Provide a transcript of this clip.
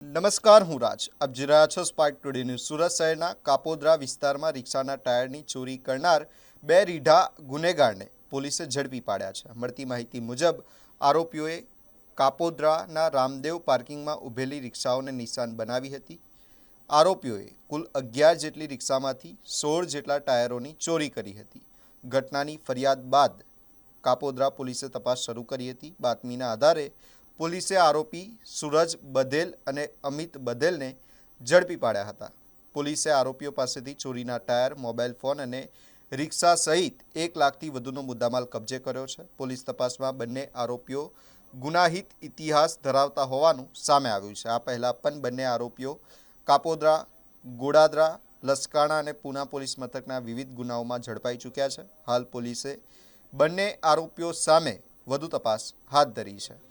નમસ્કાર, હું રાજ. આપ જોઈ રહ્યા છો સ્પાર્ક ટુડે ન્યૂઝ. સુરત શહેરના કાપોદ્રા વિસ્તારમાં રિક્ષાના ટાયરની ચોરી કરનાર બે રીઢા ગુનેગારને પોલીસે ઝડપી પાડ્યા છે. મળતી માહિતી મુજબ આરોપીઓએ કાપોદ્રાના રામદેવ પાર્કિંગમાં ઊભેલી રિક્ષાઓને નિશાન બનાવી હતી. આરોપીઓએ કુલ 11 જેટલી રિક્ષામાંથી 16 જેટલા ટાયરોની ચોરી કરી હતી. ઘટનાની ફરિયાદ બાદ કાપોદ્રા પોલીસે તપાસ શરૂ કરી હતી. બાતમીના આધારે પોલીસે આરોપી સૂરજ બધેલ અને અમિત બધેલને ઝડપી પાડ્યા હતા. પોલીસે આરોપીઓ પાસેથી ચોરીના ટાયર, મોબાઈલ ફોન અને રિક્ષા સહિત 1 લાખથી વધુનો મુદ્દામાલ કબજે કર્યો છે. પોલીસ તપાસમાં બંને આરોપીઓ ગુનાહિત ઇતિહાસ ધરાવતા હોવાનું સામે આવ્યું છે. આ પહેલાં પણ બંને આરોપીઓ કાપોદ્રા, ગોડાદરા, લસકાણા અને પૂના પોલીસ મથકના વિવિધ ગુનાઓમાં ઝડપાઈ ચૂક્યા છે. હાલ પોલીસે બંને આરોપીઓ સામે વધુ તપાસ હાથ ધરી છે.